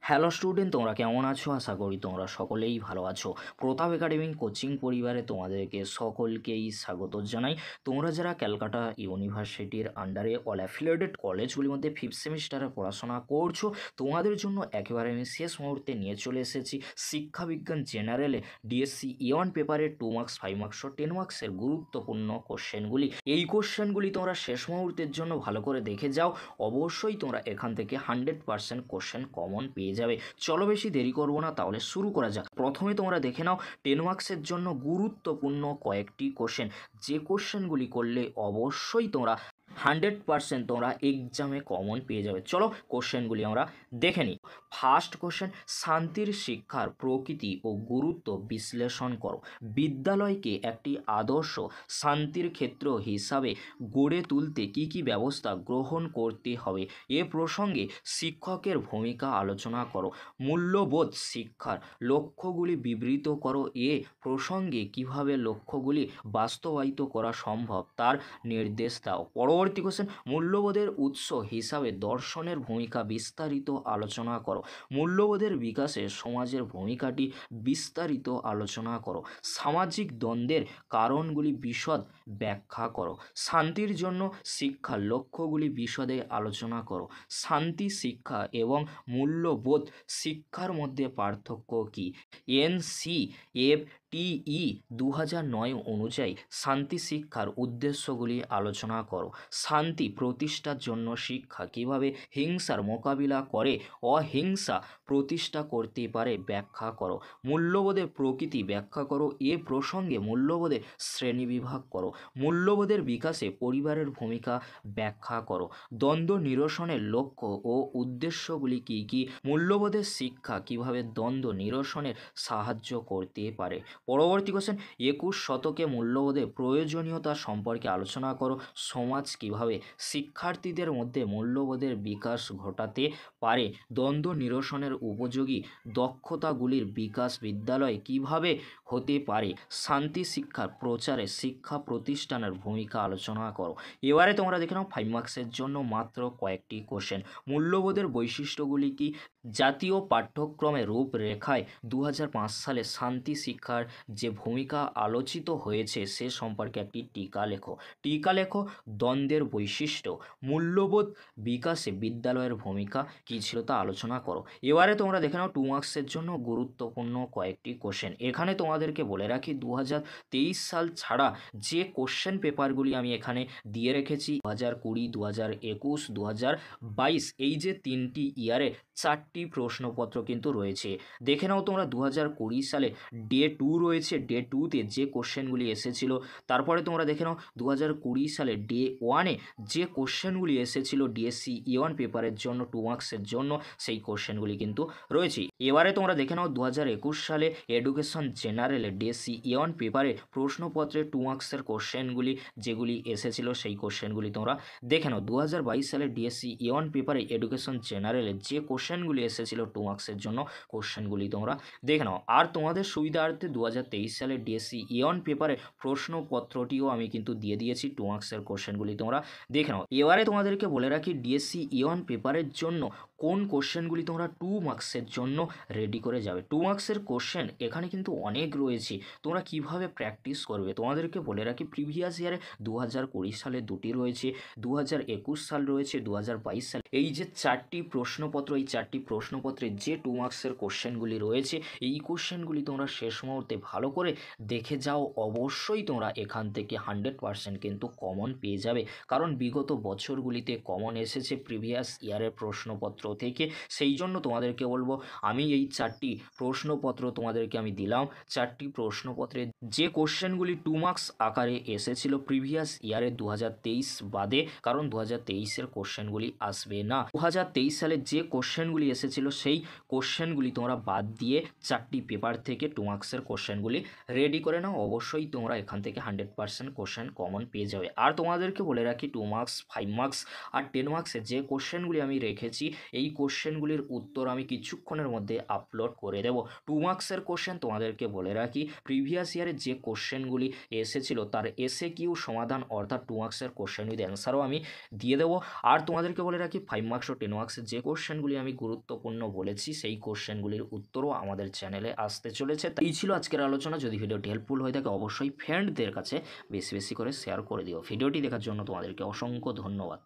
Hello student, তোমরা কেমন আছো? আশা করি তোমরা সকলেই ভালো আছো। প্রতাপ একাডেমি কোচিং পরিবারে তোমাদেরকে সকলকেই স্বাগত জানাই। তোমরা যারা ক্যালকাটা ইউনিভার্সিটির আন্ডারে অল অ্যাফিলিয়েটেড কলেজগুলির মধ্যে ফিফথ সেমিস্টারে পড়াশোনা করছো, তোমাদের জন্য একেবারে আমি শেষ মুহূর্তে নিয়ে চলে এসেছি শিক্ষাবিজ্ঞান জেনারেলে ডিএসসি E1 পেপারে 2 মার্কস 5 মার্কস ও 10 মার্কসের গুরুত্বপূর্ণ কোশ্চেনগুলি। এই কোশ্চেনগুলি তোমরা শেষ মুহূর্তের জন্য ভালো করে দেখে যাও। অবশ্যই তোমরা এখান থেকে 100% কোশ্চেন কমন পেয়ে যাবে। চলো বেশি দেরি করবো না, তাহলে শুরু করা যাক। প্রথমে তোমরা দেখে নাও 10 মার্কসের জন্য গুরুত্বপূর্ণ কয়েকটি কোশ্চেন, যে কোশ্চেনগুলি করলে অবশ্যই তোমরা 100% তোমরা এক্সামে কমন পেয়ে যাবে। চলো কোশ্চেনগুলি আমরা দেখে নিই। ফার্স্ট কোশ্চেন, শান্তির শিক্ষার প্রকৃতি ও গুরুত্ব বিশ্লেষণ করো। বিদ্যালয়কে একটি আদর্শ শান্তির ক্ষেত্র হিসাবে গড়ে তুলতে কী কী ব্যবস্থা গ্রহণ করতে হবে, এ প্রসঙ্গে শিক্ষকের ভূমিকা আলোচনা করো। মূল্যবোধ শিক্ষার লক্ষ্যগুলি বিবৃত করো। এ প্রসঙ্গে কিভাবে লক্ষ্যগুলি বাস্তবায়িত করা সম্ভব তার নির্দেশ দাও। পরবর্তী কোশ্চেন, মূল্যবোধের উৎস হিসাবে দর্শনের ভূমিকা বিস্তারিত আলোচনা করো। মূল্যবোধের বিকাশে সমাজের ভূমিকাটি বিস্তারিত আলোচনা করো। সামাজিক দ্বন্দ্বের কারণগুলি বিশদ ব্যাখ্যা করো। শান্তির জন্য শিক্ষার লক্ষ্যগুলি বিশদে আলোচনা করো। শান্তি শিক্ষা এবং মূল্যবোধ শিক্ষার মধ্যে পার্থক্য কী? NCFTE 2009 অনুযায়ী শান্তি শিক্ষার উদ্দেশ্যগুলি আলোচনা করো। শান্তি প্রতিষ্ঠার জন্য শিক্ষা কিভাবে হিংসার মোকাবিলা করে অহিংসা প্রতিষ্ঠা করতে পারে ব্যাখ্যা করো। মূল্যবোধের প্রকৃতি ব্যাখ্যা করো। এ প্রসঙ্গে মূল্যবোধের শ্রেণীবিভাগ করো। মূল্যবোধের বিকাশে পরিবারের ভূমিকা ব্যাখ্যা করো। দ্বন্দ্ব নিরসনের লক্ষ্য ও উদ্দেশ্যগুলি কী কী? মূল্যবোধের শিক্ষা কিভাবে দ্বন্দ্ব নিরসনের সাহায্য করতে পারে। পরবর্তী কোশ্চেন, 21 শতকে মূল্যবোধের প্রয়োজনীয়তা সম্পর্কে আলোচনা করো। সমাজ কিভাবে শিক্ষার্থীদের মধ্যে মূল্যবোধের বিকাশ ঘটাতে পারে। দ্বন্দ্ব নিরসনের উপযোগী দক্ষতাগুলির বিকাশ বিদ্যালয়ে কিভাবে হতে পারে। শান্তি শিক্ষার প্রচারে শিক্ষা প্রতিষ্ঠানের ভূমিকা আলোচনা করো। এবারে তোমরা দেখে নাও 5 মার্কসের জন্য মাত্র কয়েকটি কোশ্চেন। মূল্যবোধের বৈশিষ্ট্যগুলি কি? জাতীয় পাঠ্যক্রমে রূপরেখায় 2005 সালে শান্তি শিক্ষার যে ভূমিকা আলোচিত হয়েছে সে সম্পর্কে একটি টিকা লেখো। টিকা লেখো। দ্বন্দ্বের বৈশিষ্ট্য, মূল্যবোধ বিকাশে বিদ্যালয়ের ভূমিকা কী ছিল তা আলোচনা করো। এবারে তোমরা দেখে নাও 2 মার্কসের জন্য গুরুত্বপূর্ণ কয়েকটি কোশ্চেন। এখানে তোমাদেরকে বলে রাখি 2023 সাল ছাড়া যে কোশ্চেন পেপারগুলি আমি এখানে দিয়ে রেখেছি 2020, 2021, 2022 এই যে 3টি ইয়ারে 4টি প্রশ্নপত্র কিন্তু রয়েছে। দেখে নাও তোমরা 2020 সালে ডে 2 রয়েছে, ডে 2তে যে কোশ্চেনগুলি এসেছিল। তারপরে তোমরা দেখে নাও 2020 সালে ডে 1-এ যে কোশ্চেনগুলি এসেছিল ডিএসসি E1 পেপারের জন্য 2 মার্কসের জন্য, সেই কোশ্চেনগুলি কিন্তু রয়েছে। এবারে তোমরা দেখে নাও 2021 সালে এডুকেশন জেনারেলে ডিএসসি E1 পেপারে প্রশ্নপত্রে 2 মার্কসের কোশ্চেনগুলি যেগুলি এসেছিল সেই কোশ্চেনগুলি তোমরা দেখে নাও। 2022 সালে ডিএসসি E1 পেপারে এডুকেশন জেনারেলে যে কোশ্চেনগুলি এসেছিল 2 মার্কসের জন্য কোশ্চেনগুলি তোমরা দেখে নাও। আর তোমাদের সুবিধার্থে 2023 সালে ডিএসসি E1 পেপারে প্রশ্নপত্রটিও আমি কিন্তু দিয়ে দিয়েছি, 2 মার্কসের কোশ্চেনগুলি তোমরা দেখে নাও। এবারে তোমাদেরকে বলে রাখি ডিএসসি E1 পেপারের জন্য কোন কোশ্চেনগুলি তোমরা 2 মার্কসের জন্য রেডি করে যাবে। 2 মার্কসের কোশ্চেন এখানে কিন্তু অনেক রয়েছে, তোমরা কিভাবে প্র্যাকটিস করবে তোমাদেরকে বলে রাখি। প্রিভিয়াস ইয়ারে 2020 সালে 2টি রয়েছে, 2021 সাল রয়েছে, 2022 সাল। এই যে 4টি প্রশ্নপত্র, এই 4টি প্রশ্নপত্রে যে 2 মার্কসের কোশ্চেনগুলি রয়েছে, এই কোশ্চেনগুলি তোমরা শেষ মুহূর্তে ভালো করে দেখে যাও। অবশ্যই তোমরা এখান থেকে 100% কিন্তু কমন পেয়ে যাবে, কারণ বিগত বছরগুলিতে কমন এসেছে প্রিভিয়াস ইয়ারের প্রশ্নপত্র থেকে। সেই জন্য তোমাদেরকে বলবো, আমি এই 4টি প্রশ্নপত্র তোমাদেরকে আমি দিলাম। 4টি প্রশ্নপত্রে যে কোশ্চেনগুলি 2 মার্কস আকারে এসেছিল প্রিভিয়াস ইয়ারে 2023 বাদে, কারণ 2023-এর কোশ্চেনগুলি আসবে না। 2023 সালে যে কোশ্চেনগুলি এসেছিল সেই কোশ্চেনগুলি তোমরা বাদ দিয়ে 4টি পেপার থেকে 2 মার্কসের কোশ্চেনগুলি রেডি করে নাও। অবশ্যই তোমরা এখান থেকে 100% কোশ্চেন কমন পেয়ে যাবে। আর তোমাদেরকে বলে রাখি 2 মার্কস, 5 মার্কস আর 10 মার্কসের যে কোশ্চেনগুলি আমি রেখেছি, এই কোশ্চেনগুলির উত্তর আমি কিছুক্ষণের মধ্যে আপলোড করে দেব। 2 মার্কসের কোশ্চেন তোমাদেরকে বলে রাখি, প্রিভিয়াস ইয়ারের যে কোশ্চেনগুলি এসেছিল তার এসএকিউ সমাধান অর্থাৎ 2 মার্কসের কোশ্চেন উইথ অ্যান্সারও আমি দিয়ে দেবো। আর তোমাদেরকে বলে রাখি 5 মার্কস ও 10 মার্কসের যে কোশ্চেনগুলি আমি গুরুত্বপূর্ণ বলেছি সেই কোশ্চেনগুলির উত্তরও আমাদের চ্যানেলে আসতে চলেছে। এই ছিল আজকের আলোচনা। যদি ভিডিওটি হেল্পফুল হয়ে থাকে অবশ্যই ফ্রেন্ডদের কাছে বেশি বেশি করে শেয়ার করে দিও। ভিডিওটি দেখার জন্য তোমাদেরকে অসংখ্য ধন্যবাদ।